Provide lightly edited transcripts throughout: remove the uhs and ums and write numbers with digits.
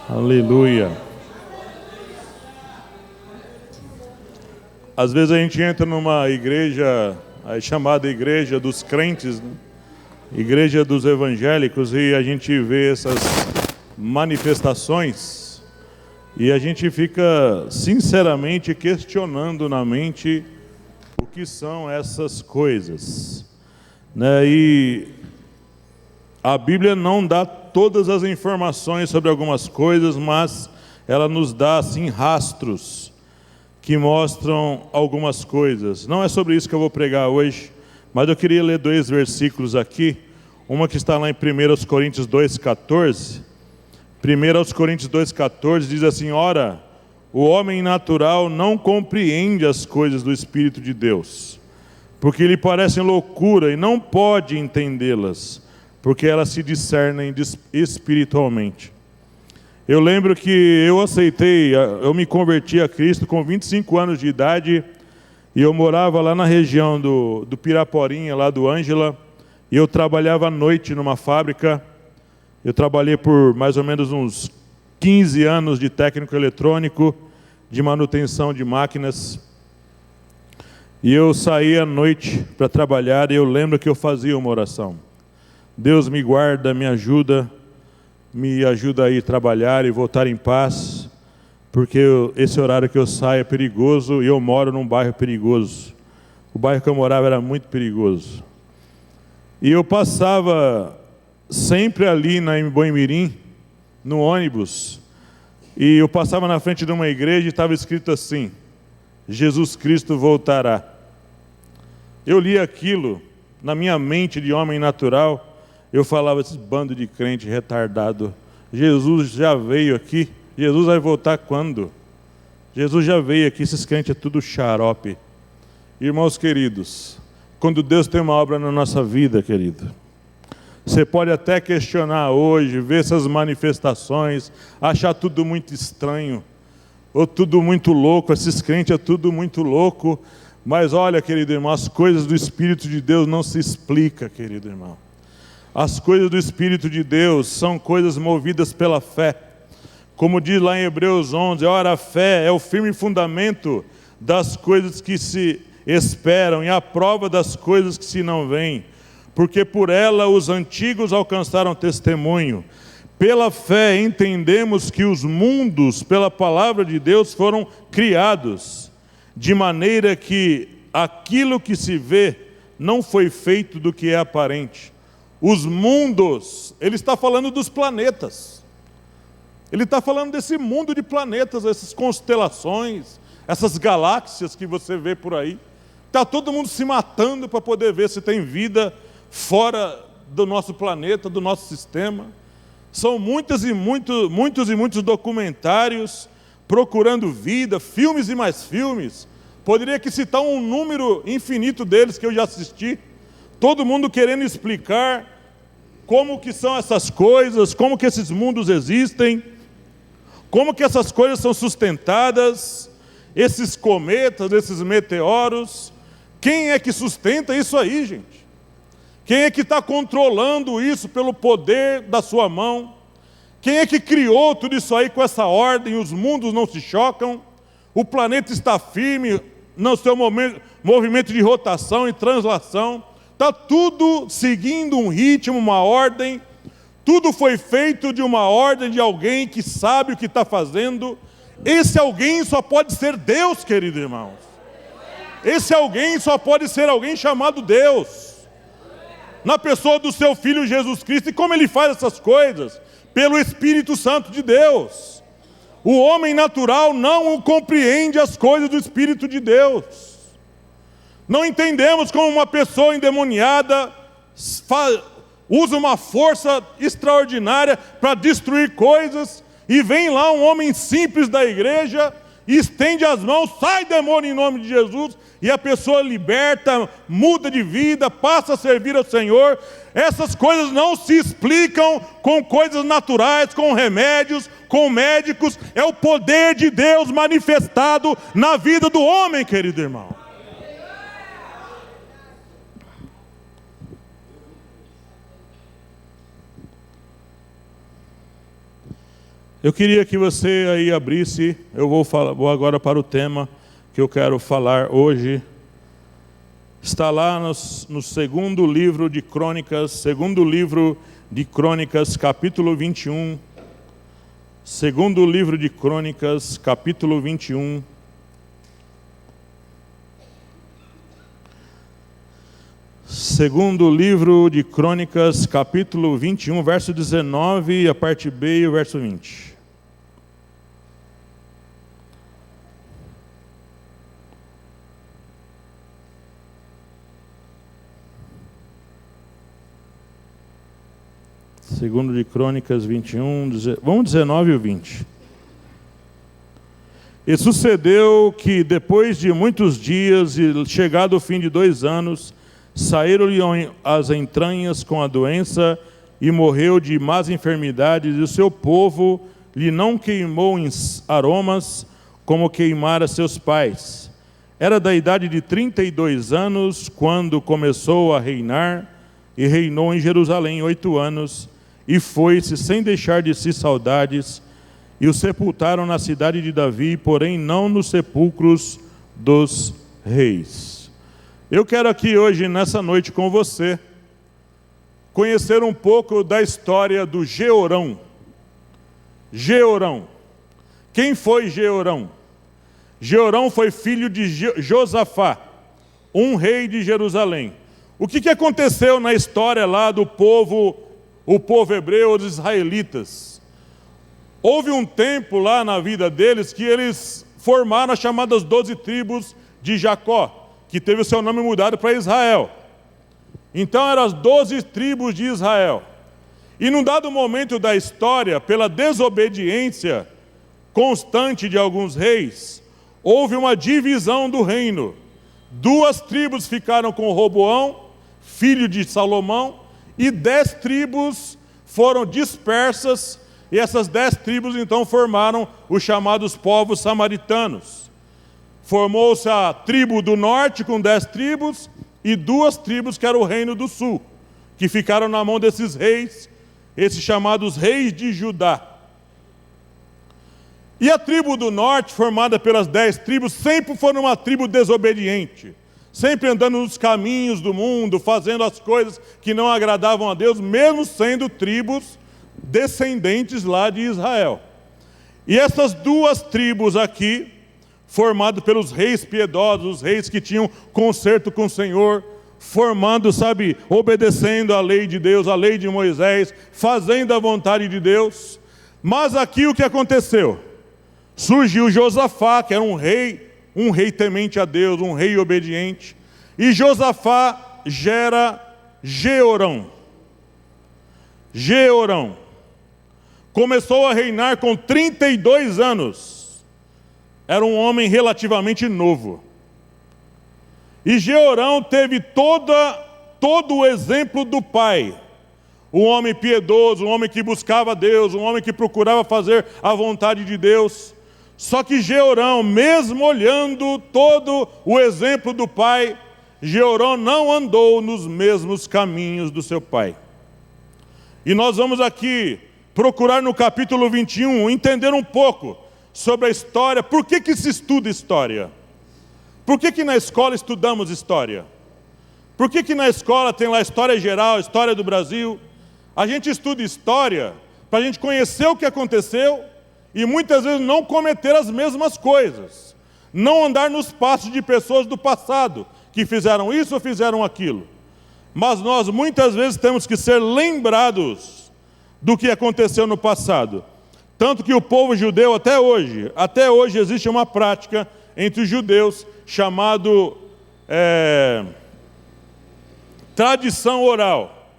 Aleluia. Às vezes a gente entra numa igreja, a chamada igreja dos crentes, né? Igreja dos evangélicos, e a gente vê essas manifestações e a gente fica sinceramente questionando na mente o que são essas coisas, né? E a Bíblia não dá todas as informações sobre algumas coisas, mas ela nos dá assim rastros que mostram algumas coisas. Não é sobre isso que eu vou pregar hoje, mas eu queria ler 2 versículos aqui. Uma que está lá em 1 Coríntios 2,14. 1 Coríntios 2,14 diz assim: ora, o homem natural não compreende as coisas do Espírito de Deus, porque lhe parecem loucura e não pode entendê-las, porque elas se discernem espiritualmente. Eu lembro que eu me converti a Cristo com 25 anos de idade, e eu morava lá na região do Piraporinha, lá do Ângela, e eu trabalhava à noite numa fábrica. Eu trabalhei por mais ou menos uns 15 anos de técnico eletrônico, de manutenção de máquinas, e eu saía à noite para trabalhar, e eu lembro que eu fazia uma oração: Deus me guarda, me ajuda a ir trabalhar e voltar em paz, porque esse horário que eu saio é perigoso e eu moro num bairro perigoso. O bairro que eu morava era muito perigoso. E eu passava sempre ali na Boimirim, no ônibus, e eu passava na frente de uma igreja e estava escrito assim: Jesus Cristo voltará. Eu li aquilo na minha mente de homem natural. Eu falava: esse bando de crente retardado, Jesus já veio aqui, Jesus vai voltar quando? Jesus já veio aqui, esses crentes é tudo xarope. Irmãos queridos, quando Deus tem uma obra na nossa vida, querido, você pode até questionar hoje, ver essas manifestações, achar tudo muito estranho, ou tudo muito louco, esses crentes é tudo muito louco, mas olha, querido irmão, as coisas do Espírito de Deus não se explicam, querido irmão. As coisas do Espírito de Deus são coisas movidas pela fé. Como diz lá em Hebreus 11, ora, a fé é o firme fundamento das coisas que se esperam e a prova das coisas que se não veem, porque por ela os antigos alcançaram testemunho. Pela fé entendemos que os mundos, pela palavra de Deus, foram criados, de maneira que aquilo que se vê não foi feito do que é aparente. Os mundos, ele está falando dos planetas. Ele está falando desse mundo de planetas, essas constelações, essas galáxias que você vê por aí. Está todo mundo se matando para poder ver se tem vida fora do nosso planeta, do nosso sistema. São muitos e muitos documentários procurando vida, filmes e mais filmes. Poderia aqui citar um número infinito deles que eu já assisti. Todo mundo querendo explicar como que são essas coisas, como que esses mundos existem, como que essas coisas são sustentadas, esses cometas, esses meteoros. Quem é que sustenta isso aí, gente? Quem é que está controlando isso pelo poder da sua mão? Quem é que criou tudo isso aí com essa ordem? Os mundos não se chocam, o planeta está firme no seu movimento de rotação e translação. Está tudo seguindo um ritmo, uma ordem. Tudo foi feito de uma ordem de alguém que sabe o que está fazendo. Esse alguém só pode ser Deus, querido irmão. Esse alguém só pode ser alguém chamado Deus, na pessoa do seu Filho Jesus Cristo. E como ele faz essas coisas? Pelo Espírito Santo de Deus. O homem natural não compreende as coisas do Espírito de Deus. Não entendemos como uma pessoa endemoniada usa uma força extraordinária para destruir coisas, e vem lá um homem simples da igreja e estende as mãos: sai demônio em nome de Jesus, e a pessoa liberta, muda de vida, passa a servir ao Senhor. Essas coisas não se explicam com coisas naturais, com remédios, com médicos. É o poder de Deus manifestado na vida do homem, querido irmão. Eu queria que você aí abrisse, eu vou agora para o tema que eu quero falar hoje. Está lá no segundo livro de Crônicas, capítulo 21. Segundo livro de Crônicas, capítulo 21. Segundo livro de Crônicas, capítulo 21, verso 19, a parte B e o verso 20. Segundo de Crônicas 21, vamos 19 e 20. E sucedeu que, depois de muitos dias, e chegado o fim de 2 anos, saíram-lhe as entranhas com a doença, e morreu de más enfermidades, e o seu povo lhe não queimou em aromas, como queimara seus pais. Era da idade de 32 anos, quando começou a reinar, e reinou em Jerusalém 8 anos, e foi-se sem deixar de si saudades, e o sepultaram na cidade de Davi, porém não nos sepulcros dos reis. Eu quero aqui hoje, nessa noite com você, conhecer um pouco da história do Jeorão. Jeorão. Quem foi Jeorão? Jeorão foi filho de Josafá, um rei de Jerusalém. O que aconteceu na história lá do povo hebreu, os israelitas? Houve um tempo lá na vida deles que eles formaram as chamadas 12 tribos de Jacó, que teve o seu nome mudado para Israel. Então eram as 12 tribos de Israel. E num dado momento da história, pela desobediência constante de alguns reis, houve uma divisão do reino. 2 tribos ficaram com Roboão, filho de Salomão, e 10 tribos foram dispersas, e essas 10 tribos então formaram os chamados povos samaritanos. Formou-se a tribo do norte com 10 tribos, e 2 tribos que era o reino do sul, que ficaram na mão desses reis, esses chamados reis de Judá. E a tribo do norte, formada pelas 10 tribos, sempre foi uma tribo desobediente, sempre andando nos caminhos do mundo, fazendo as coisas que não agradavam a Deus, mesmo sendo tribos descendentes lá de Israel. E essas 2 tribos aqui, formadas pelos reis piedosos, os reis que tinham conserto com o Senhor, obedecendo a lei de Deus, a lei de Moisés, fazendo a vontade de Deus. Mas aqui o que aconteceu? Surgiu Josafá, que era um rei temente a Deus, um rei obediente, e Josafá gera Jeorão. Jeorão começou a reinar com 32 anos, era um homem relativamente novo, e Jeorão teve todo o exemplo do pai, um homem piedoso, um homem que buscava Deus, um homem que procurava fazer a vontade de Deus. Só que Jeorão, mesmo olhando todo o exemplo do pai, Jeorão não andou nos mesmos caminhos do seu pai. E nós vamos aqui procurar no capítulo 21, entender um pouco sobre a história. Por que se estuda história? Por que na escola estudamos história? Por que na escola tem lá história geral, história do Brasil? A gente estuda história para a gente conhecer o que aconteceu e muitas vezes não cometer as mesmas coisas. Não andar nos passos de pessoas do passado, que fizeram isso ou fizeram aquilo. Mas nós muitas vezes temos que ser lembrados do que aconteceu no passado. Tanto que o povo judeu até hoje existe uma prática entre os judeus chamado tradição oral.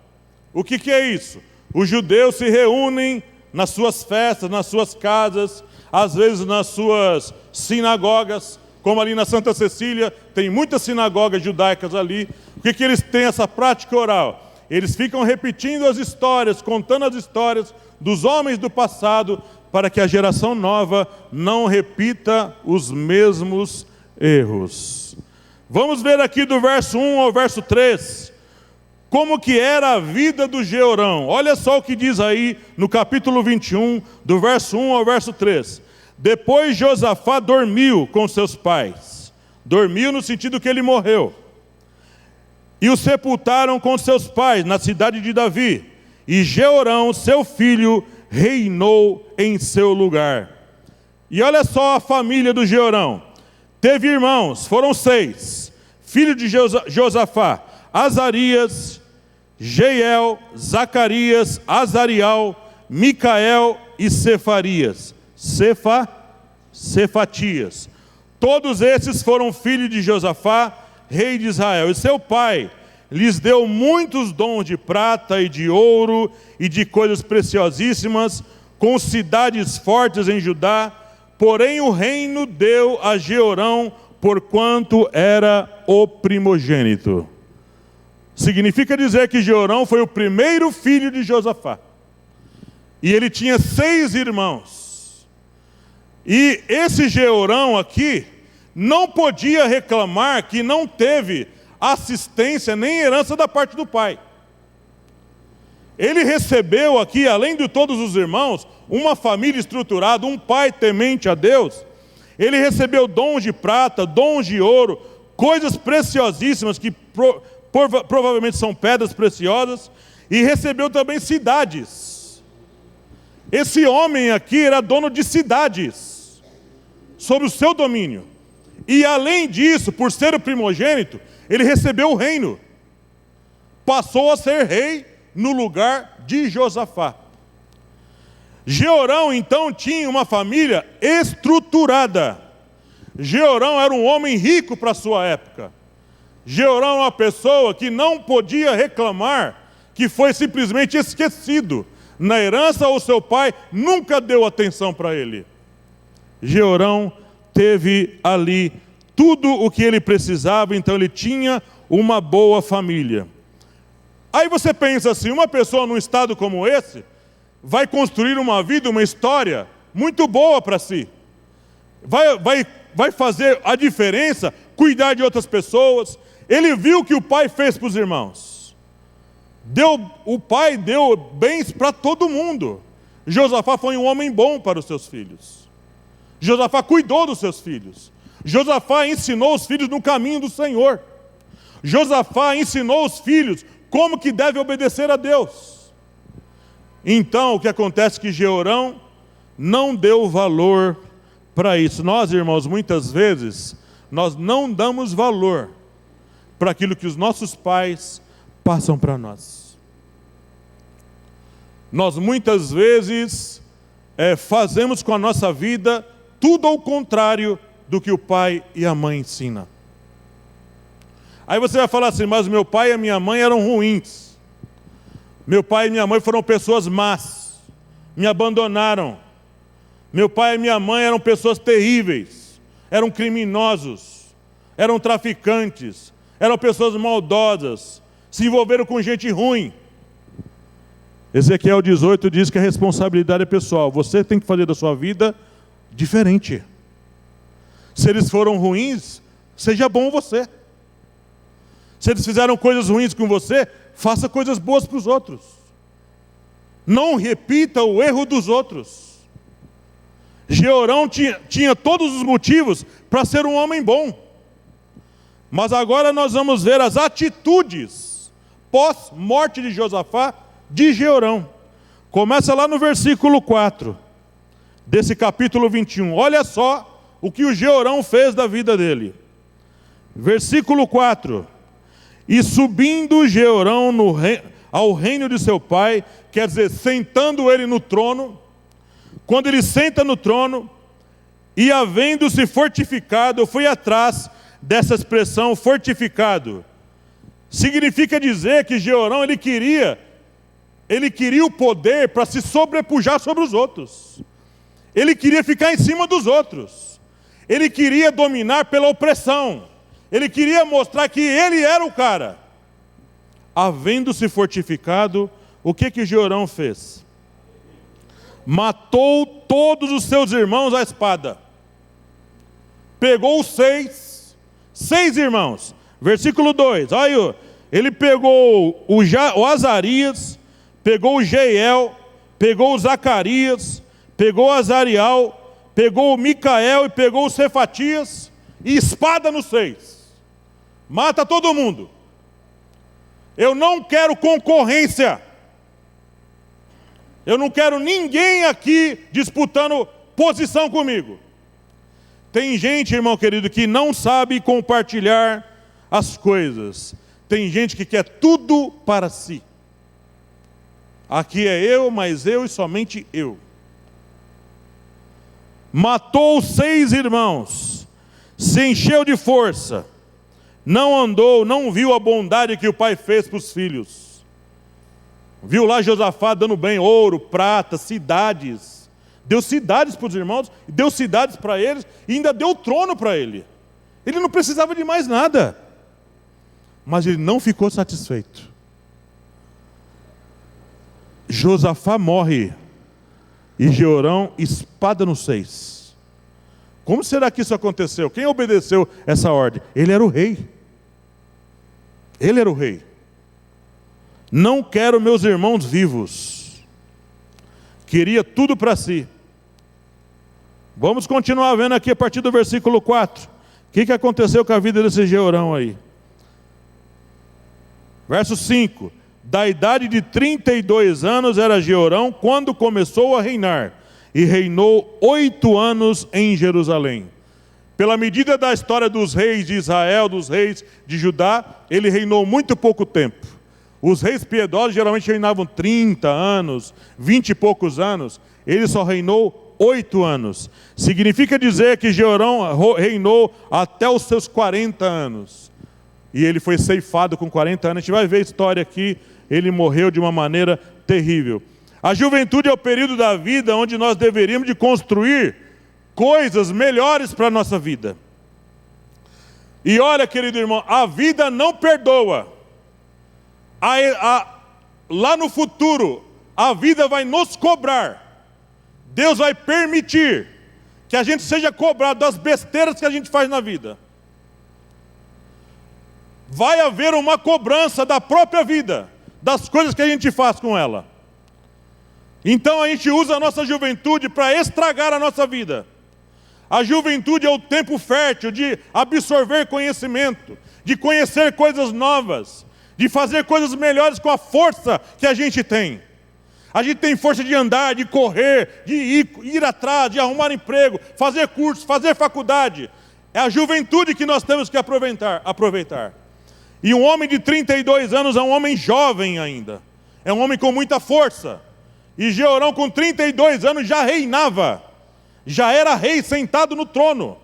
O que é isso? Os judeus se reúnem nas suas festas, nas suas casas, às vezes nas suas sinagogas, como ali na Santa Cecília, tem muitas sinagogas judaicas ali. O que eles têm essa prática oral? Eles ficam repetindo as histórias, contando as histórias dos homens do passado, para que a geração nova não repita os mesmos erros. Vamos ver aqui do verso 1 ao verso 3. como que era a vida do Jeorão. Olha só o que diz aí no capítulo 21, do verso 1 ao verso 3. Depois Josafá dormiu com seus pais. Dormiu no sentido que ele morreu. E o sepultaram com seus pais na cidade de Davi. E Jeorão, seu filho, reinou em seu lugar. E olha só a família do Jeorão. Teve irmãos, foram 6. Filho de Josafá, Azarias, Jeiel, Zacarias, Azarial, Micael e Cefarias. Cefatias. Todos esses foram filhos de Josafá, rei de Israel. E seu pai lhes deu muitos dons de prata e de ouro e de coisas preciosíssimas, com cidades fortes em Judá. Porém o reino deu a Jeorão, porquanto era o primogênito. Significa dizer que Jeorão foi o primeiro filho de Josafá. E ele tinha 6 irmãos. E esse Jeorão aqui não podia reclamar que não teve assistência nem herança da parte do pai. Ele recebeu aqui, além de todos os irmãos, uma família estruturada, um pai temente a Deus. Ele recebeu dons de prata, dons de ouro, coisas preciosíssimas que provavelmente são pedras preciosas, e recebeu também cidades. Esse homem aqui era dono de cidades, sob o seu domínio. E além disso, por ser o primogênito, ele recebeu o reino. Passou a ser rei no lugar de Josafá. Jeorão então tinha uma família estruturada. Jeorão era um homem rico para a sua época. Jeorão era uma pessoa que não podia reclamar que foi simplesmente esquecido na herança, ou seu pai nunca deu atenção para ele. Jeorão teve ali tudo o que ele precisava, então ele tinha uma boa família. Aí você pensa assim, uma pessoa num estado como esse vai construir uma vida, uma história muito boa para si. Vai fazer a diferença, cuidar de outras pessoas. Ele viu o que o pai fez para os irmãos. O pai deu bens para todo mundo. Josafá foi um homem bom para os seus filhos. Josafá cuidou dos seus filhos. Josafá ensinou os filhos no caminho do Senhor. Josafá ensinou os filhos como que deve obedecer a Deus. Então, o que acontece é que Jeorão não deu valor para isso. Nós, irmãos, muitas vezes, nós não damos valor para aquilo que os nossos pais passam para nós. Nós, muitas vezes, fazemos com a nossa vida tudo ao contrário do que o pai e a mãe ensinam. Aí você vai falar assim, mas meu pai e a minha mãe eram ruins. Meu pai e minha mãe foram pessoas más, me abandonaram. Meu pai e minha mãe eram pessoas terríveis, eram criminosos, eram traficantes, eram pessoas maldosas, se envolveram com gente ruim. Ezequiel 18 diz que a responsabilidade é pessoal. Você tem que fazer da sua vida diferente. Se eles foram ruins, seja bom você. Se eles fizeram coisas ruins com você, faça coisas boas para os outros. Não repita o erro dos outros. Jeorão tinha todos os motivos para ser um homem bom. Mas agora nós vamos ver as atitudes pós-morte de Josafá de Jeorão. Começa lá no versículo 4 desse capítulo 21. Olha só o que o Jeorão fez da vida dele. Versículo 4. E subindo Jeorão ao reino de seu pai, quer dizer, sentando ele no trono, quando ele senta no trono, e havendo-se fortificado, eu fui atrás dessa expressão fortificado. Significa dizer que Jeorão, ele queria o poder para se sobrepujar sobre os outros. Ele queria ficar em cima dos outros. Ele queria dominar pela opressão. Ele queria mostrar que ele era o cara. Havendo-se fortificado, o que Jeorão fez? Matou todos os seus irmãos à espada. Pegou 6 irmãos. Versículo 2. Olha, Ele pegou o Azarias, pegou o Jeiel, pegou o Zacarias, pegou o Azariel, pegou o Micael e pegou o Cefatias, e espada nos 6. Mata todo mundo. Eu não quero concorrência. Eu não quero ninguém aqui disputando posição comigo. Tem gente, irmão querido, que não sabe compartilhar as coisas. Tem gente que quer tudo para si. Aqui é eu, mas eu e somente eu. Matou 6 irmãos, se encheu de força, não andou, não viu a bondade que o pai fez para os filhos. Viu lá Josafá dando bem ouro, prata, cidades. Deu cidades para os irmãos, deu cidades para eles e ainda deu trono para ele. Ele não precisava de mais nada. Mas ele não ficou satisfeito. Josafá morre e Jeorão espada nos 6. Como será que isso aconteceu? Quem obedeceu essa ordem? Ele era o rei. Ele era o rei. Não quero meus irmãos vivos. Queria tudo para si. Vamos continuar vendo aqui a partir do versículo 4. O que aconteceu com a vida desse Jeorão aí? Verso 5. Da idade de 32 anos era Jeorão quando começou a reinar, e reinou 8 anos em Jerusalém. Pela medida da história dos reis de Israel, dos reis de Judá, ele reinou muito pouco tempo. Os reis piedosos geralmente reinavam 30 anos, 20 e poucos anos. Ele só reinou 8 anos. Significa dizer que Jeorão reinou até os seus 40 anos. E ele foi ceifado com 40 anos. A gente vai ver a história aqui. Ele morreu de uma maneira terrível. A juventude é o período da vida onde nós deveríamos de construir coisas melhores para a nossa vida. E olha, querido irmão, a vida não perdoa. Lá no futuro, a vida vai nos cobrar. Deus vai permitir que a gente seja cobrado das besteiras que a gente faz na vida. Vai haver uma cobrança da própria vida, das coisas que a gente faz com ela. Então a gente usa a nossa juventude para estragar a nossa vida. A juventude é o tempo fértil de absorver conhecimento, de conhecer coisas novas, de fazer coisas melhores com a força que a gente tem. A gente tem força de andar, de correr, de ir atrás, de arrumar emprego, fazer curso, fazer faculdade. É a juventude que nós temos que aproveitar. E um homem de 32 anos é um homem jovem ainda. É um homem com muita força. E Jeorão com 32 anos já reinava. Já era rei sentado no trono.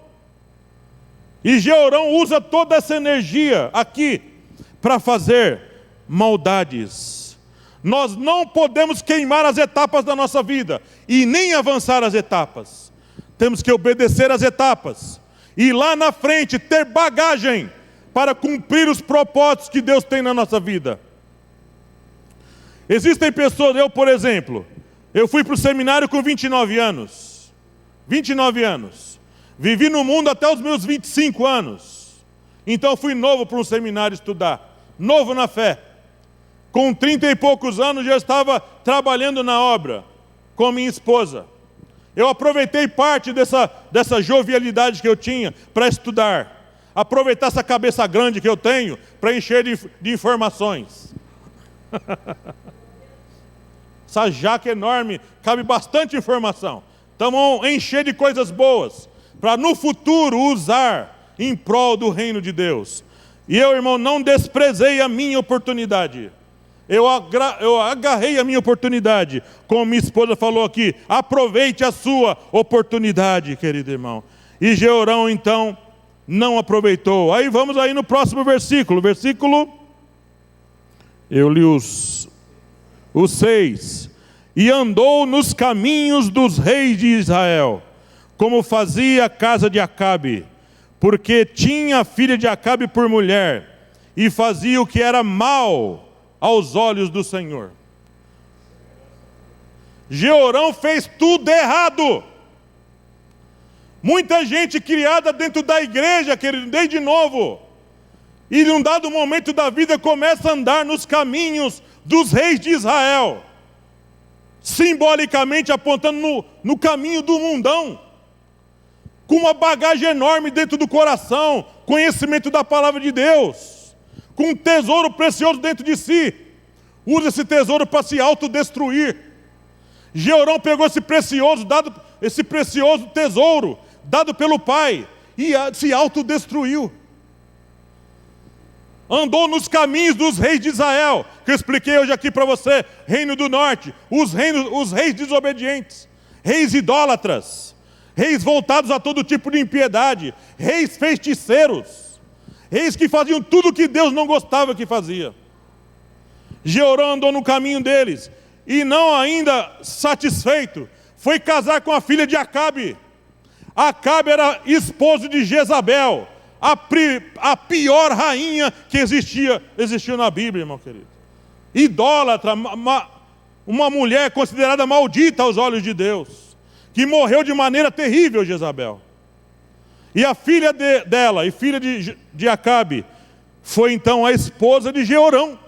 E Jeorão usa toda essa energia aqui para fazer maldades. Nós não podemos queimar as etapas da nossa vida e nem avançar as etapas. Temos que obedecer as etapas. E lá na frente ter bagagem para cumprir os propósitos que Deus tem na nossa vida. Existem pessoas, eu por exemplo, eu fui para o seminário com 29 anos. 29 anos. Vivi no mundo até os meus 25 anos. Então fui novo para um seminário estudar. Novo na fé. Com 30 e poucos anos já estava trabalhando na obra com minha esposa. Eu aproveitei parte dessa jovialidade que eu tinha para estudar. Aproveitar essa cabeça grande que eu tenho para encher de informações. Essa jaca enorme, cabe bastante informação. Então vamos encher de coisas boas, para no futuro usar em prol do reino de Deus. E eu, irmão, não desprezei a minha oportunidade. Eu agarrei a minha oportunidade. Como minha esposa falou aqui, aproveite a sua oportunidade, querido irmão. E Jeorão, então, não aproveitou. Aí vamos aí no próximo versículo. Eu li os 6. E andou nos caminhos dos reis de Israel, como fazia a casa de Acabe, porque tinha a filha de Acabe por mulher, e fazia o que era mal aos olhos do Senhor. Jeorão fez tudo errado. Muita gente criada dentro da igreja, querido, desde novo, E num dado momento da vida começa a andar nos caminhos dos reis de Israel, simbolicamente apontando no caminho do mundão, com uma bagagem enorme dentro do coração, conhecimento da palavra de Deus, com um tesouro precioso dentro de si. Usa esse tesouro para se autodestruir. Jeorão pegou esse precioso tesouro dado pelo pai e se autodestruiu. Andou nos caminhos dos reis de Israel, que eu expliquei hoje aqui para você, reino do norte, os reis desobedientes, reis idólatras, reis voltados a todo tipo de impiedade, reis feiticeiros, reis que faziam tudo que Deus não gostava que fazia. Jeorão andou no caminho deles, e não ainda satisfeito, foi casar com a filha de Acabe. Acabe era esposo de Jezabel, a pior rainha que existiu na Bíblia, irmão querido. Idólatra, uma mulher considerada maldita aos olhos de Deus, que morreu de maneira terrível, Jezabel. E a filha dela, e filha de Acabe, foi então a esposa de Jeorão.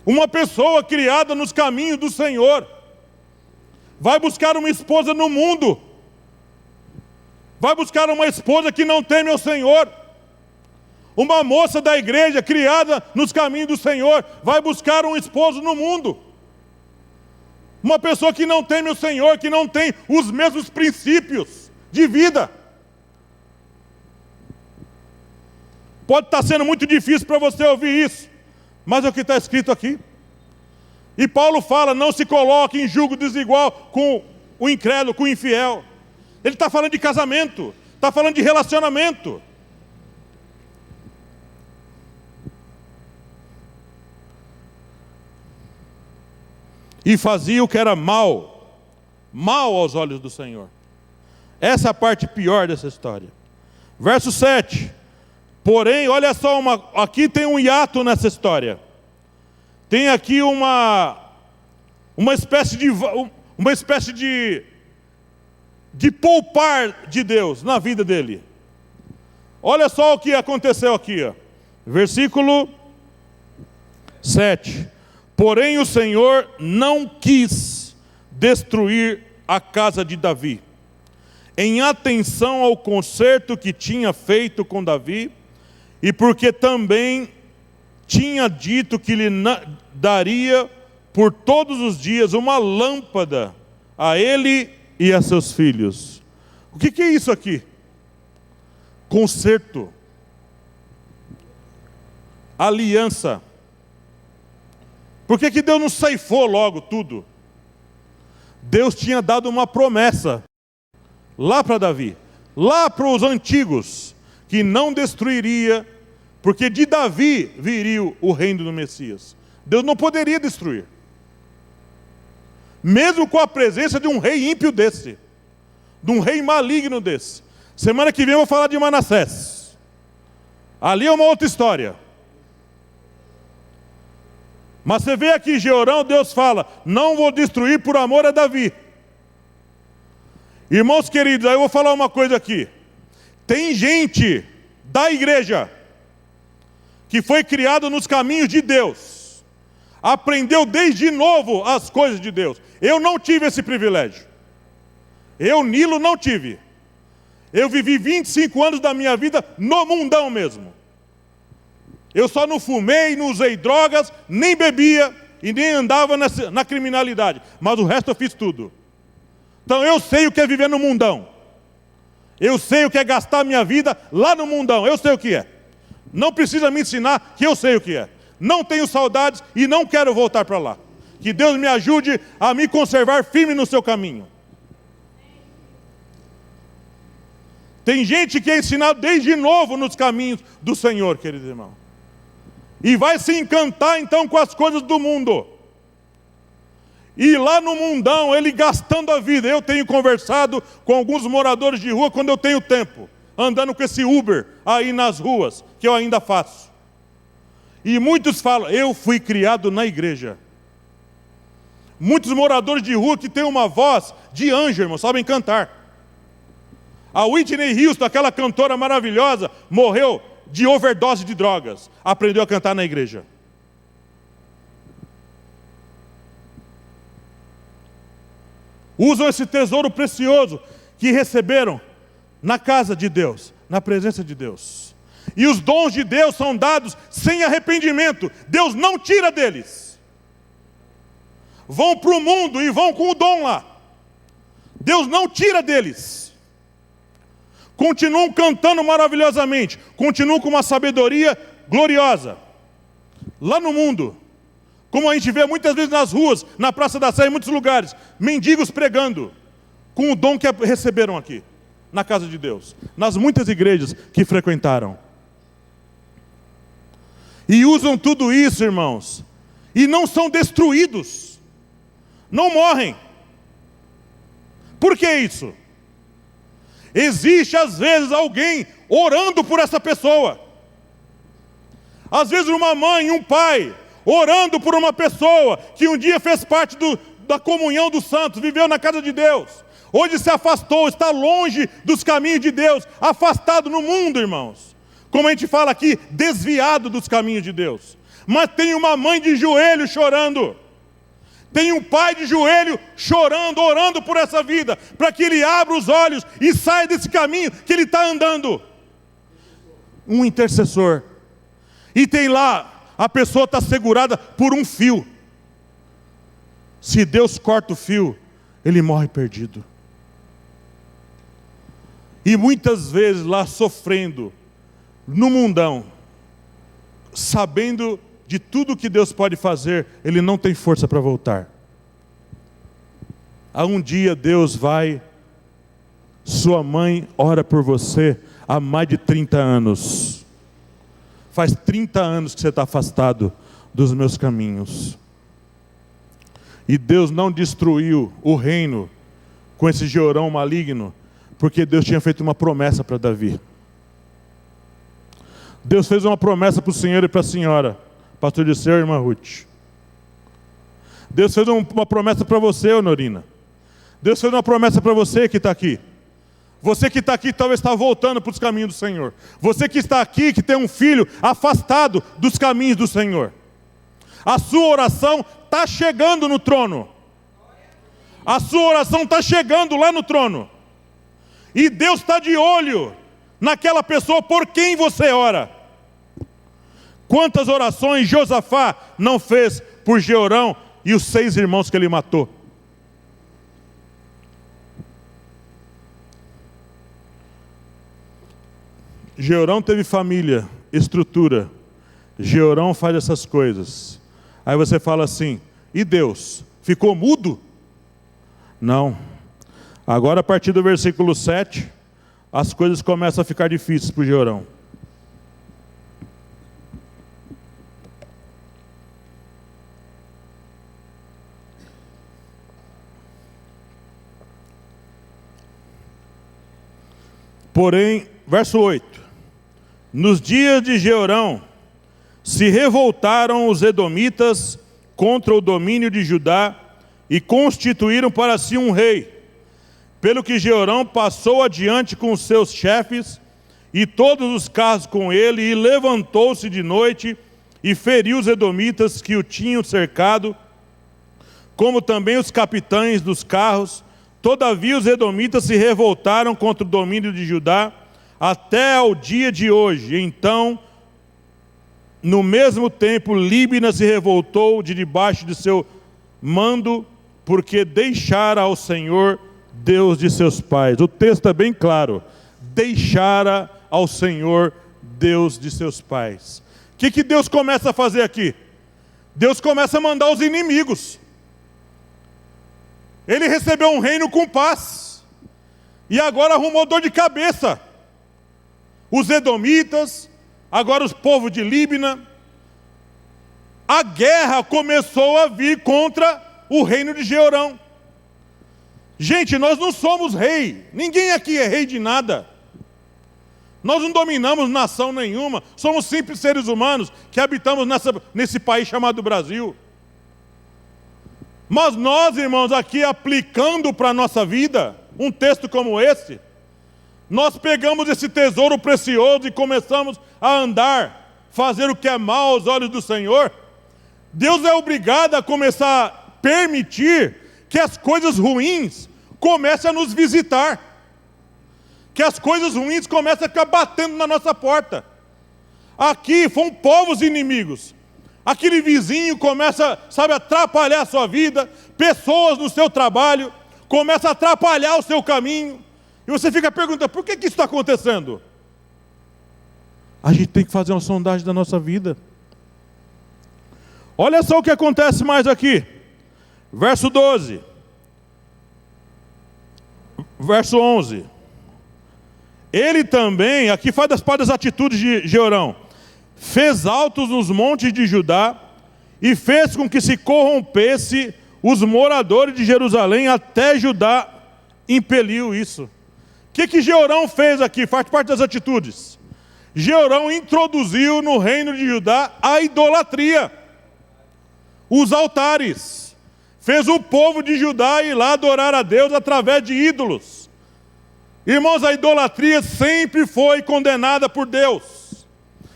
Uma pessoa criada nos caminhos do Senhor vai buscar uma esposa no mundo, vai buscar uma esposa que não teme ao Senhor. Uma moça da igreja criada nos caminhos do Senhor vai buscar um esposo no mundo. Uma pessoa que não teme o Senhor, que não tem os mesmos princípios de vida. Pode estar sendo muito difícil para você ouvir isso, mas é o que está escrito aqui. E Paulo fala, não se coloque em julgo desigual com o incrédulo, com o infiel. Ele está falando de casamento, está falando de relacionamento. E fazia o que era mal aos olhos do Senhor. Essa é a parte pior dessa história. Verso 7. Porém, olha só, aqui tem um hiato nessa história. Tem aqui uma espécie de poupar de Deus na vida dele. Olha só o que aconteceu aqui, ó. Versículo 7. Porém o Senhor não quis destruir a casa de Davi, em atenção ao concerto que tinha feito com Davi, e porque também tinha dito que lhe daria por todos os dias uma lâmpada a ele e a seus filhos. O que é isso aqui? Concerto, aliança. Por que Deus não ceifou logo tudo? Deus tinha dado uma promessa lá para Davi, lá para os antigos, que não destruiria, porque de Davi viria o reino do Messias. Deus não poderia destruir, mesmo com a presença de um rei ímpio desse, de um rei maligno desse. Semana que vem eu vou falar de Manassés. Ali é uma outra história. Mas você vê aqui Jeorão, Deus fala, não vou destruir por amor a Davi. Irmãos queridos, aí eu vou falar uma coisa aqui. Tem gente da igreja que foi criado nos caminhos de Deus, aprendeu desde novo as coisas de Deus. Eu não tive esse privilégio. Eu, Nilo, não tive. Eu vivi 25 anos da minha vida no mundão mesmo. Eu só não fumei, não usei drogas, nem bebia e nem andava na criminalidade. Mas o resto eu fiz tudo. Então eu sei o que é viver no mundão. Eu sei o que é gastar minha vida lá no mundão. Eu sei o que é. Não precisa me ensinar que eu sei o que é. Não tenho saudades e não quero voltar para lá. Que Deus me ajude a me conservar firme no seu caminho. Tem gente que é ensinado desde novo nos caminhos do Senhor, querido irmão. E vai se encantar então com as coisas do mundo. E lá no mundão, ele gastando a vida. Eu tenho conversado com alguns moradores de rua quando eu tenho tempo, andando com esse Uber aí nas ruas, que eu ainda faço. E muitos falam, eu fui criado na igreja. Muitos moradores de rua que têm uma voz de anjo, irmão, sabem cantar. A Whitney Houston, aquela cantora maravilhosa, morreu de overdose de drogas. Aprendeu a cantar na igreja. Usam esse tesouro precioso que receberam na casa de Deus, na presença de Deus. E os dons de Deus são dados sem arrependimento. Deus não tira deles. Vão para o mundo e vão com o dom lá. Deus não tira deles. Continuam cantando maravilhosamente. Continuam com uma sabedoria gloriosa. Lá no mundo, como a gente vê muitas vezes nas ruas, na Praça da Sé, em muitos lugares, mendigos pregando, com o dom que receberam aqui, na casa de Deus, nas muitas igrejas que frequentaram. E usam tudo isso, irmãos, e não são destruídos, não morrem. Por que isso? Existe às vezes alguém orando por essa pessoa. Às vezes uma mãe, um pai, orando por uma pessoa que um dia fez parte da comunhão dos santos, viveu na casa de Deus. Hoje se afastou, está longe dos caminhos de Deus, afastado no mundo, irmãos. Como a gente fala aqui, desviado dos caminhos de Deus. Mas tem uma mãe de joelho chorando. Tem um pai de joelho chorando, orando por essa vida, para que ele abra os olhos e saia desse caminho que ele está andando. Um intercessor. E tem lá, a pessoa está segurada por um fio. Se Deus corta o fio, ele morre perdido. E muitas vezes lá sofrendo, no mundão, sabendo de tudo que Deus pode fazer, ele não tem força para voltar. Há um dia Deus vai, sua mãe ora por você há mais de 30 anos. Faz 30 anos que você está afastado dos meus caminhos. E Deus não destruiu o reino com esse Jeorão maligno, porque Deus tinha feito uma promessa para Davi. Deus fez uma promessa para o senhor e para a senhora, pastor Disseu e irmã Ruth. Deus fez uma promessa para você, Honorina. Deus fez uma promessa para você que está aqui. Você que está aqui talvez está voltando para os caminhos do Senhor. Você que está aqui, que tem um filho afastado dos caminhos do Senhor. A sua oração está chegando no trono. A sua oração está chegando lá no trono. E Deus está de olho naquela pessoa por quem você ora. Quantas orações Josafá não fez por Jeorão e os 6 irmãos que ele matou? Jeorão teve família, estrutura. Jeorão faz essas coisas. Aí você fala assim, e Deus? Ficou mudo? Não. Agora a partir do versículo 7, as coisas começam a ficar difíceis para o Jeorão. Porém, verso 8. Nos dias de Jeorão, se revoltaram os edomitas contra o domínio de Judá e constituíram para si um rei. Pelo que Jeorão passou adiante com os seus chefes e todos os carros com ele, e levantou-se de noite e feriu os edomitas que o tinham cercado, como também os capitães dos carros. Todavia os edomitas se revoltaram contra o domínio de Judá até ao dia de hoje. Então, no mesmo tempo, Líbina se revoltou de debaixo de seu mando, porque deixara ao Senhor, Deus de seus pais. O texto é bem claro. Deixara ao Senhor, Deus de seus pais. O que Deus começa a fazer aqui? Deus começa a mandar os inimigos. Ele recebeu um reino com paz. E agora arrumou dor de cabeça. Os edomitas, agora os povos de Líbina. A guerra começou a vir contra o reino de Jeorão. Gente, nós não somos rei. Ninguém aqui é rei de nada. Nós não dominamos nação nenhuma. Somos simples seres humanos que habitamos nesse país chamado Brasil. Mas nós, irmãos, aqui aplicando para a nossa vida um texto como esse, nós pegamos esse tesouro precioso e começamos a andar, fazer o que é mal aos olhos do Senhor, Deus é obrigado a começar a permitir que as coisas ruins comecem a nos visitar, que as coisas ruins comecem a ficar batendo na nossa porta. Aqui foram povos inimigos. Aquele vizinho começa, sabe, a atrapalhar a sua vida, pessoas no seu trabalho, começa a atrapalhar o seu caminho, e você fica perguntando, por que isso está acontecendo? A gente tem que fazer uma sondagem da nossa vida. Olha só o que acontece mais aqui, verso 12, verso 11. Ele também, aqui faz das partes das atitudes de Jeorão, fez altos nos montes de Judá e fez com que se corrompesse os moradores de Jerusalém, até Judá impeliu isso. O que Jeorão fez aqui? Faz parte das atitudes. Jeorão introduziu no reino de Judá a idolatria, os altares. Fez o povo de Judá ir lá adorar a Deus através de ídolos. Irmãos, a idolatria sempre foi condenada por Deus.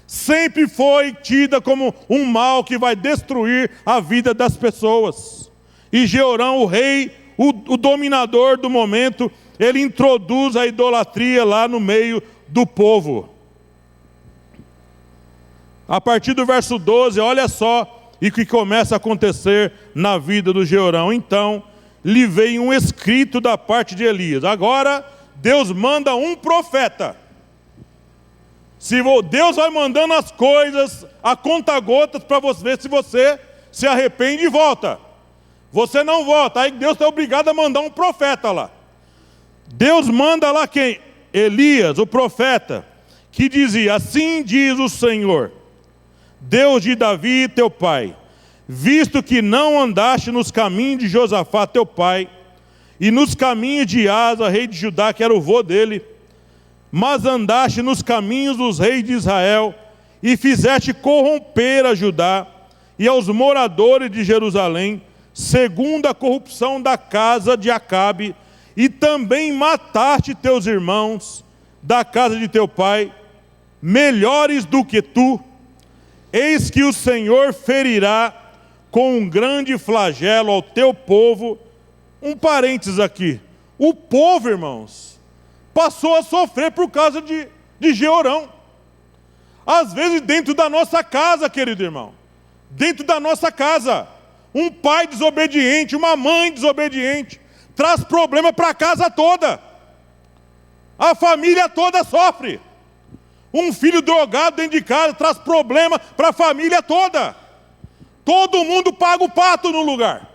Sempre foi tida como um mal que vai destruir a vida das pessoas. E Jeorão, o rei, o dominador do momento, ele introduz a idolatria lá no meio do povo. A partir do verso 12, olha só o que começa a acontecer na vida do Jeorão. Então, lhe veio um escrito da parte de Elias. Agora, Deus manda um profeta. Deus vai mandando as coisas a conta-gotas para você ver se você se arrepende e volta. Você não volta, aí Deus está obrigado a mandar um profeta lá. Deus manda lá quem? Elias, o profeta, que dizia, assim diz o Senhor, Deus de Davi, teu pai, visto que não andaste nos caminhos de Josafá, teu pai, e nos caminhos de Asa, rei de Judá, que era o vô dele, mas andaste nos caminhos dos reis de Israel, e fizeste corromper a Judá e aos moradores de Jerusalém, segundo a corrupção da casa de Acabe, e também mataste teus irmãos da casa de teu pai, melhores do que tu, eis que o Senhor ferirá com um grande flagelo ao teu povo. Um parênteses aqui, o povo, irmãos, passou a sofrer por causa de Jeorão. Às vezes dentro da nossa casa, querido irmão, dentro da nossa casa, um pai desobediente, uma mãe desobediente, traz problema para a casa toda. A família toda sofre. Um filho drogado dentro de casa traz problema para a família toda. Todo mundo paga o pato no lugar.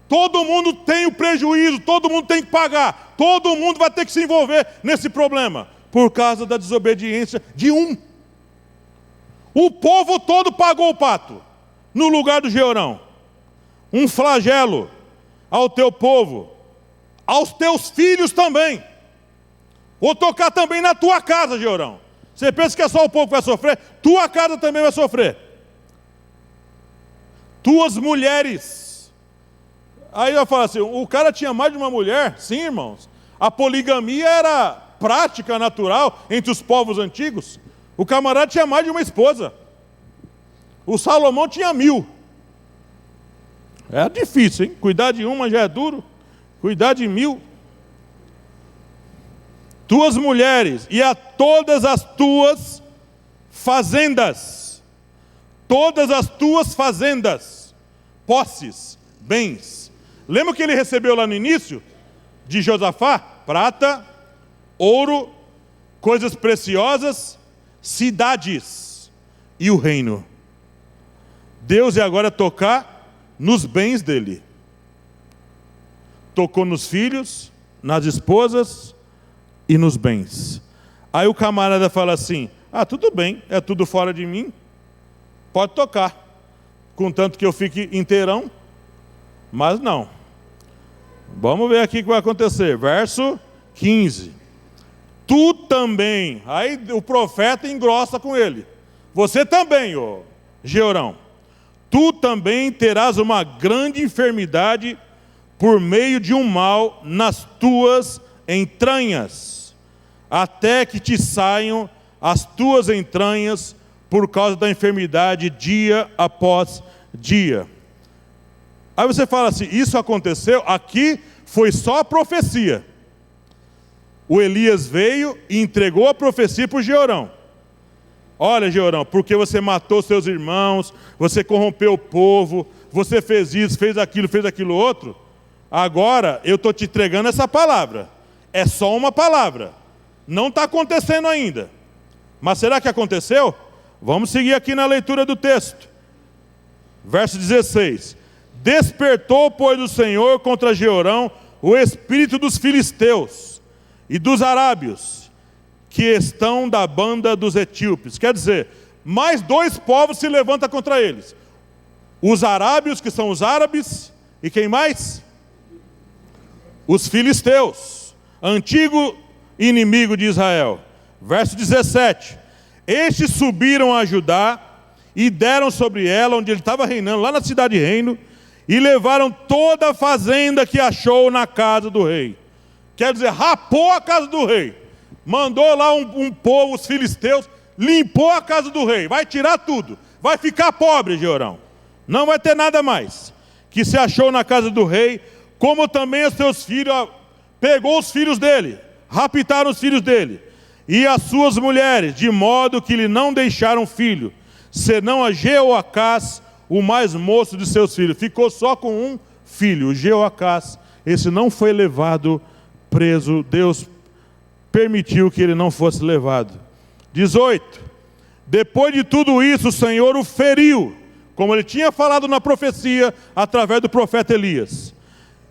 Todo mundo tem o prejuízo, todo mundo tem que pagar. Todo mundo vai ter que se envolver nesse problema, por causa da desobediência de um. O povo todo pagou o pato, no lugar do Jeorão. Um flagelo ao teu povo, aos teus filhos também. Vou tocar também na tua casa, Jeorão. Você pensa que é só o povo que vai sofrer? Tua casa também vai sofrer. Tuas mulheres. Aí vai falar assim, o cara tinha mais de uma mulher? Sim, irmãos. A poligamia era prática, natural, entre os povos antigos. O camarada tinha mais de uma esposa. O Salomão tinha 1000. É difícil, hein? Cuidar de uma já é duro. Cuidar de 1000. Tuas mulheres e a todas as tuas fazendas. Todas as tuas fazendas. Posses, bens. Lembra o que ele recebeu lá no início? De Josafá? Prata, ouro, coisas preciosas, cidades e o reino. Deus ia agora tocar nos bens dele. Tocou nos filhos, nas esposas e nos bens. Aí o camarada fala assim, tudo bem, é tudo fora de mim, pode tocar, contanto que eu fique inteirão. Mas não. Vamos ver aqui o que vai acontecer. Verso 15. Tu também. Aí o profeta engrossa com ele. Você também, ó Jeorão. Tu também terás uma grande enfermidade por meio de um mal nas tuas entranhas. até que te saiam as tuas entranhas por causa da enfermidade dia após dia. Aí você fala assim, isso aconteceu? Aqui foi só a profecia. O Elias veio e entregou a profecia para o Jeorão. Olha, Jeorão, porque você matou seus irmãos, você corrompeu o povo, você fez isso, fez aquilo outro, agora eu estou te entregando essa palavra. É só uma palavra. Não está acontecendo ainda. Mas será que aconteceu? Vamos seguir aqui na leitura do texto. Verso 16. Despertou, pois, o Senhor contra Jeorão o espírito dos filisteus e dos arábios, que estão da banda dos etíopes. Quer dizer, mais dois povos se levantam contra eles. Os arábios, que são os árabes, e quem mais? Os filisteus, antigo inimigo de Israel. Verso 17. Estes subiram a Judá e deram sobre ela, onde ele estava reinando, lá na cidade de Reino, e levaram toda a fazenda que achou na casa do rei. Quer dizer, rapou a casa do rei. Mandou lá um povo, os filisteus, limpou a casa do rei. Vai tirar tudo. Vai ficar pobre, Jeorão. Não vai ter nada mais. Que se achou na casa do rei, como também os seus filhos, pegou os filhos dele, raptaram os filhos dele, e as suas mulheres, de modo que lhe não deixaram filho, senão a Jeoacás, o mais moço de seus filhos. Ficou só com um filho, Jeoacás. Esse não foi levado preso. Deus permitiu que ele não fosse levado. 18. Depois de tudo isso, o Senhor o feriu, como ele tinha falado na profecia, através do profeta Elias.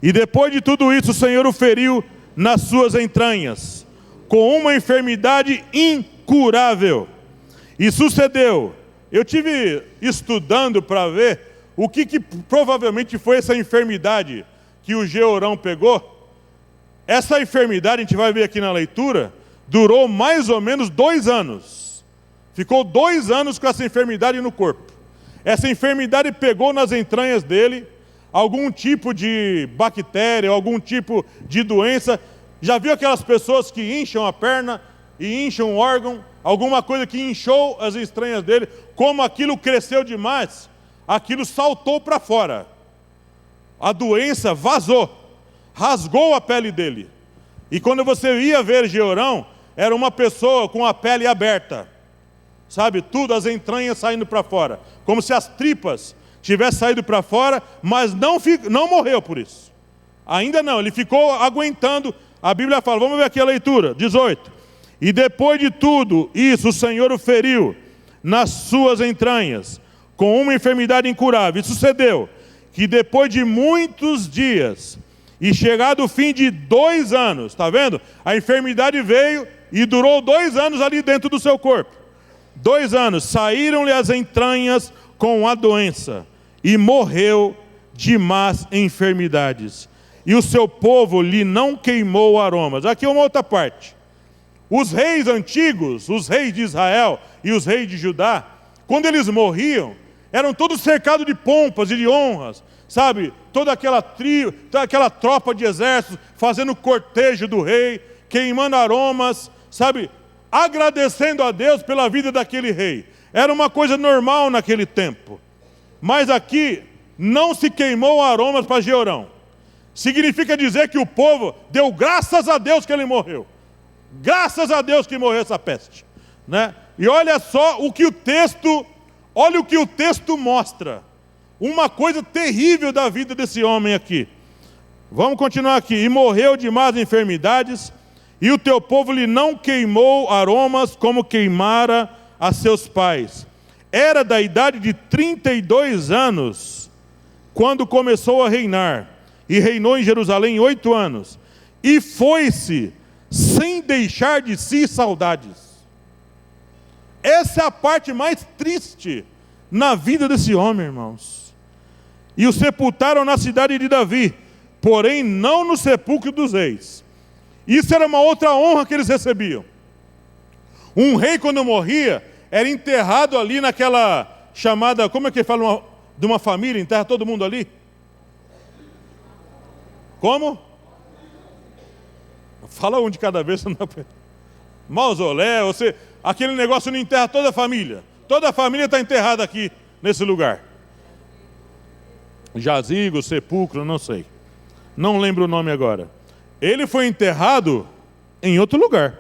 E depois de tudo isso, o Senhor o feriu nas suas entranhas, com uma enfermidade incurável. E sucedeu, eu tive estudando para ver o que provavelmente foi essa enfermidade que o Jeorão pegou. Essa enfermidade, a gente vai ver aqui na leitura, durou mais ou menos 2 anos. Ficou 2 anos com essa enfermidade no corpo. Essa enfermidade pegou nas entranhas dele algum tipo de bactéria, algum tipo de doença. Já viu aquelas pessoas que incham a perna e incham o órgão? Alguma coisa que inchou as entranhas dele. Como aquilo cresceu demais, aquilo saltou para fora. A doença vazou. Rasgou a pele dele. E quando você ia ver Jeorão, era uma pessoa com a pele aberta. Sabe, tudo, as entranhas saindo para fora. Como se as tripas tivessem saído para fora, mas não morreu por isso. Ainda não, ele ficou aguentando. A Bíblia fala, vamos ver aqui a leitura, 18. E depois de tudo isso, o Senhor o feriu nas suas entranhas, com uma enfermidade incurável. E sucedeu que depois de muitos dias, e chegado o fim de 2 anos, está vendo? A enfermidade veio e durou 2 anos ali dentro do seu corpo. 2 anos, saíram-lhe as entranhas com a doença, e morreu de más enfermidades. E o seu povo lhe não queimou aromas. Aqui uma outra parte. Os reis antigos, os reis de Israel e os reis de Judá, quando eles morriam, eram todos cercados de pompas e de honras. Sabe, toda aquela tropa de exército fazendo cortejo do rei, queimando aromas, sabe, agradecendo a Deus pela vida daquele rei. Era uma coisa normal naquele tempo. Mas aqui não se queimou aromas para Jeorão. Significa dizer que o povo deu graças a Deus que ele morreu. Graças a Deus que morreu essa peste, né? E olha só o que o texto mostra. Uma coisa terrível da vida desse homem aqui. Vamos continuar aqui. E morreu de más enfermidades, e o teu povo lhe não queimou aromas como queimara a seus pais. Era da idade de 32 anos, quando começou a reinar, e reinou em Jerusalém 8 anos. E foi-se, sem deixar de si saudades. Essa é a parte mais triste na vida desse homem, irmãos. E o sepultaram na cidade de Davi, porém não no sepulcro dos reis. Isso era uma outra honra que eles recebiam. Um rei, quando morria, era enterrado ali naquela chamada, como é que fala, de uma família, enterra todo mundo ali? Como? Fala um de cada vez. mausoléu, aquele negócio não enterra toda a família. Toda a família está enterrada aqui, nesse lugar. Jazigo, sepulcro, não sei. Não lembro o nome agora. Ele foi enterrado em outro lugar.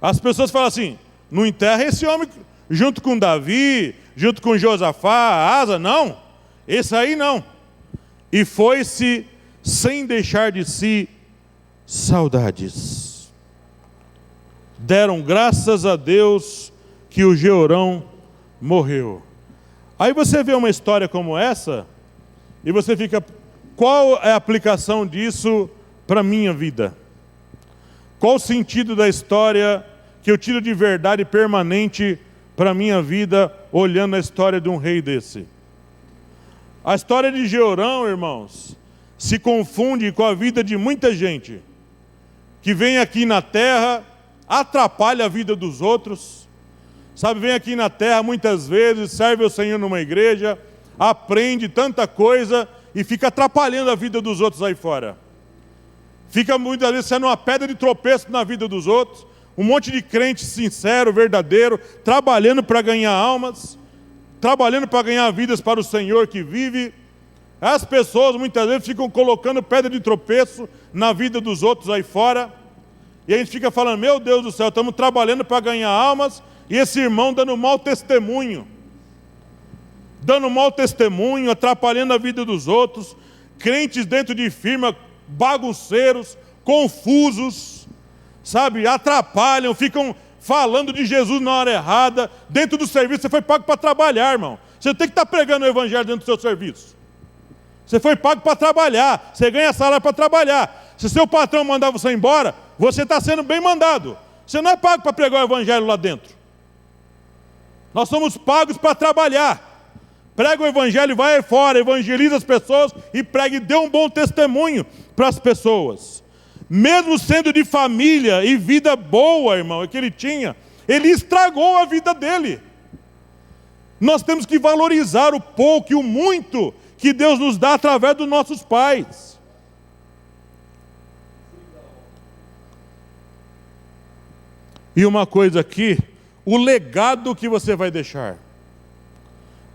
As pessoas falam assim, não enterra esse homem junto com Davi, junto com Josafá, Asa, não. Esse aí não. E foi-se sem deixar de si saudades. Deram graças a Deus que o Jeorão morreu. Aí você vê uma história como essa, e você fica, qual é a aplicação disso para a minha vida? Qual o sentido da história que eu tiro de verdade permanente para a minha vida, olhando a história de um rei desse? A história de Jeorão, irmãos, se confunde com a vida de muita gente que vem aqui na terra, atrapalha a vida dos outros, sabe, vem aqui na terra muitas vezes, serve ao Senhor numa igreja, aprende tanta coisa e fica atrapalhando a vida dos outros aí fora. Fica muitas vezes sendo uma pedra de tropeço na vida dos outros, um monte de crente sincero, verdadeiro, trabalhando para ganhar almas, trabalhando para ganhar vidas para o Senhor que vive. As pessoas muitas vezes ficam colocando pedra de tropeço na vida dos outros aí fora, e a gente fica falando, meu Deus do céu, estamos trabalhando para ganhar almas, e esse irmão dando mau testemunho, atrapalhando a vida dos outros, crentes dentro de firma, bagunceiros, confusos, sabe, atrapalham, ficam falando de Jesus na hora errada, dentro do serviço. Você foi pago para trabalhar, irmão, você tem que estar pregando o evangelho dentro do seu serviço. Você foi pago para trabalhar, você ganha salário para trabalhar. Se seu patrão mandar você embora, você está sendo bem mandado. Você não é pago para pregar o evangelho lá dentro. Nós somos pagos para trabalhar. Prega o evangelho, vai aí fora, evangeliza as pessoas e prega e dê um bom testemunho para as pessoas. Mesmo sendo de família e vida boa, irmão, que ele tinha, ele estragou a vida dele. Nós temos que valorizar o pouco e o muito que Deus nos dá através dos nossos pais. E uma coisa aqui, o legado que você vai deixar.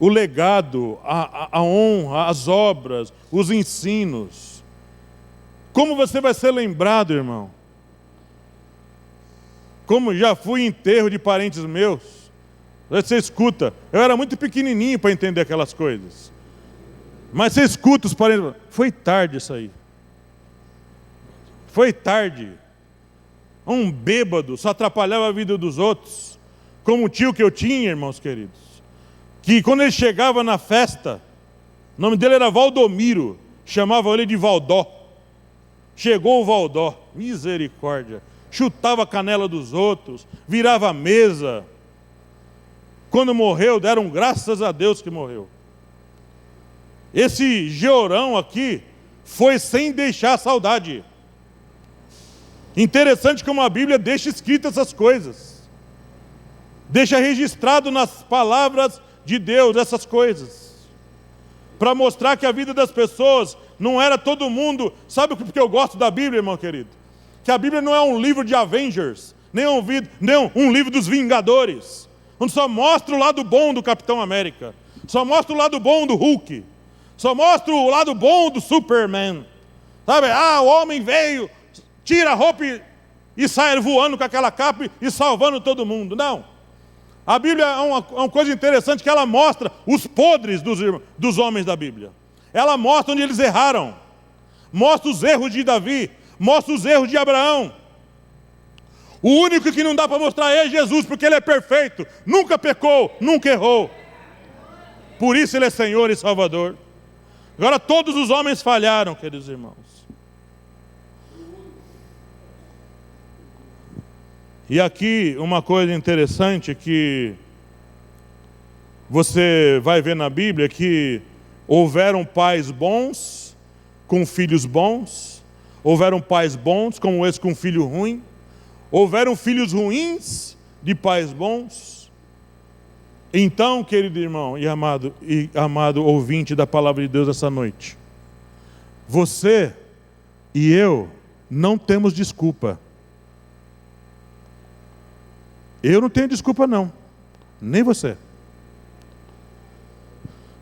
O legado, a honra, as obras, os ensinos. Como você vai ser lembrado, irmão? Como já fui em enterro de parentes meus. Você escuta, eu era muito pequenininho para entender aquelas coisas. Mas você escuta os parentes, foi tarde isso aí. Foi tarde. Um bêbado só atrapalhava a vida dos outros. Como o tio que eu tinha, irmãos queridos, que quando ele chegava na festa, o nome dele era Valdomiro, chamavam ele de Valdó. Chegou o Valdó, misericórdia, chutava a canela dos outros, virava a mesa. Quando morreu, deram graças a Deus que morreu. Esse Jeorão aqui foi sem deixar saudade. Interessante como a Bíblia deixa escritas essas coisas. Deixa registrado nas palavras de Deus essas coisas. Para mostrar que a vida das pessoas não era todo mundo. Sabe por que eu gosto da Bíblia, irmão querido? Que a Bíblia não é um livro de Avengers, nem um livro dos Vingadores, onde só mostra o lado bom do Capitão América, só mostra o lado bom do Hulk, só mostra o lado bom do Superman. Sabe? O homem veio, tira a roupa e sai voando com aquela capa e salvando todo mundo. Não. A Bíblia é uma coisa interessante, que ela mostra os podres dos homens da Bíblia. Ela mostra onde eles erraram. Mostra os erros de Davi. Mostra os erros de Abraão. O único que não dá para mostrar é Jesus, porque ele é perfeito. Nunca pecou, nunca errou. Por isso ele é Senhor e Salvador. Agora todos os homens falharam, queridos irmãos. E aqui uma coisa interessante que você vai ver na Bíblia, que houveram pais bons com filhos bons, houveram pais bons como esse com filho ruim, houveram filhos ruins de pais bons. Então, querido irmão e amado ouvinte da palavra de Deus essa noite, você e eu não temos desculpa. Eu não tenho desculpa não, nem você.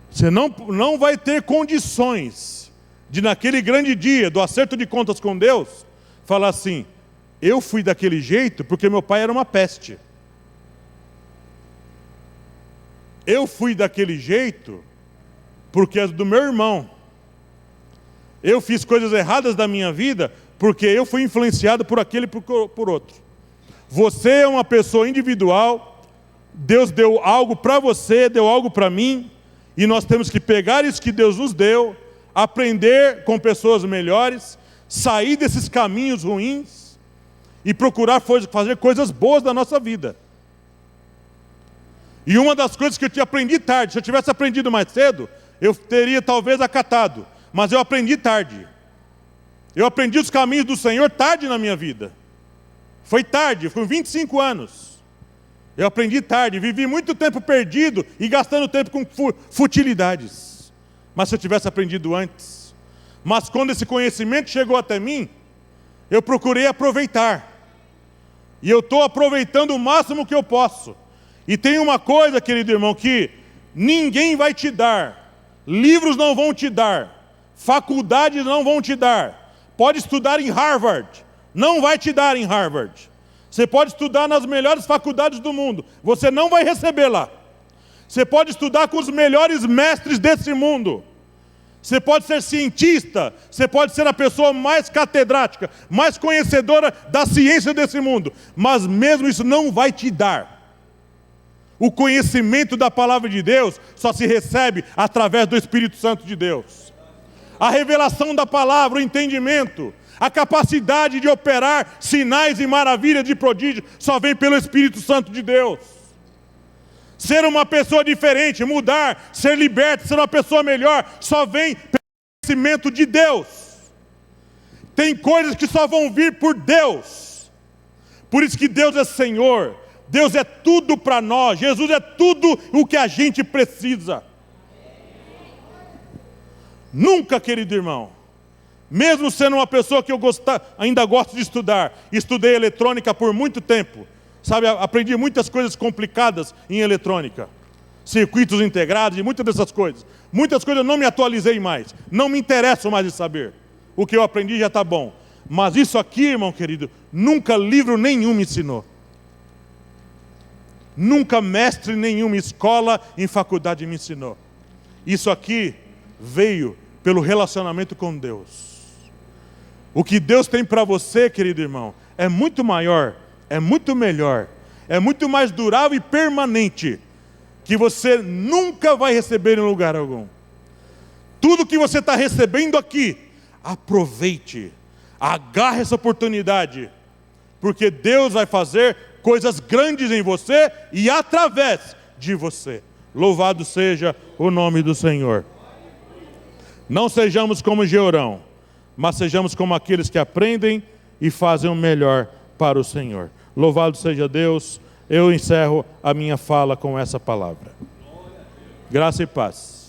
Você não vai ter condições de naquele grande dia do acerto de contas com Deus, falar assim, eu fui daquele jeito porque meu pai era uma peste. Eu fui daquele jeito porque é do meu irmão. Eu fiz coisas erradas da minha vida porque eu fui influenciado por aquele e por outro. Você é uma pessoa individual, Deus deu algo para você, deu algo para mim, e nós temos que pegar isso que Deus nos deu, aprender com pessoas melhores, sair desses caminhos ruins e procurar fazer coisas boas da nossa vida. E uma das coisas que eu aprendi tarde, se eu tivesse aprendido mais cedo, eu teria talvez acatado, mas eu aprendi tarde. Eu aprendi os caminhos do Senhor tarde na minha vida. Foi tarde, foi 25 anos. Eu aprendi tarde, vivi muito tempo perdido e gastando tempo com futilidades. Mas se eu tivesse aprendido antes. Mas quando esse conhecimento chegou até mim, eu procurei aproveitar. E eu estou aproveitando o máximo que eu posso. E tem uma coisa, querido irmão, que ninguém vai te dar. Livros não vão te dar. Faculdades não vão te dar. Pode estudar em Harvard. Não vai te dar em Harvard. Você pode estudar nas melhores faculdades do mundo. Você não vai receber lá. Você pode estudar com os melhores mestres desse mundo. Você pode ser cientista. Você pode ser a pessoa mais catedrática, mais conhecedora da ciência desse mundo. Mas mesmo isso não vai te dar. O conhecimento da palavra de Deus só se recebe através do Espírito Santo de Deus. A revelação da palavra, o entendimento, a capacidade de operar sinais e maravilhas de prodígio só vem pelo Espírito Santo de Deus. Ser uma pessoa diferente, mudar, ser liberto, ser uma pessoa melhor, só vem pelo conhecimento de Deus. Tem coisas que só vão vir por Deus. Por isso que Deus é Senhor. Deus é tudo para nós. Jesus é tudo o que a gente precisa. Nunca, querido irmão, mesmo sendo uma pessoa que ainda gosto de estudar, estudei eletrônica por muito tempo, sabe, aprendi muitas coisas complicadas em eletrônica, circuitos integrados e muitas dessas coisas. Muitas coisas eu não me atualizei mais, não me interesso mais de saber. O que eu aprendi já está bom. Mas isso aqui, irmão querido, nunca livro nenhum me ensinou. Nunca mestre nenhuma escola em faculdade me ensinou. Isso aqui veio pelo relacionamento com Deus. O que Deus tem para você, querido irmão, é muito maior, é muito melhor, é muito mais durável e permanente, que você nunca vai receber em lugar algum. Tudo que você está recebendo aqui, aproveite, agarre essa oportunidade, porque Deus vai fazer coisas grandes em você e através de você. Louvado seja o nome do Senhor. Não sejamos como Georão, mas sejamos como aqueles que aprendem e fazem o melhor para o Senhor. Louvado seja Deus. Eu encerro a minha fala com essa palavra. Graça e paz.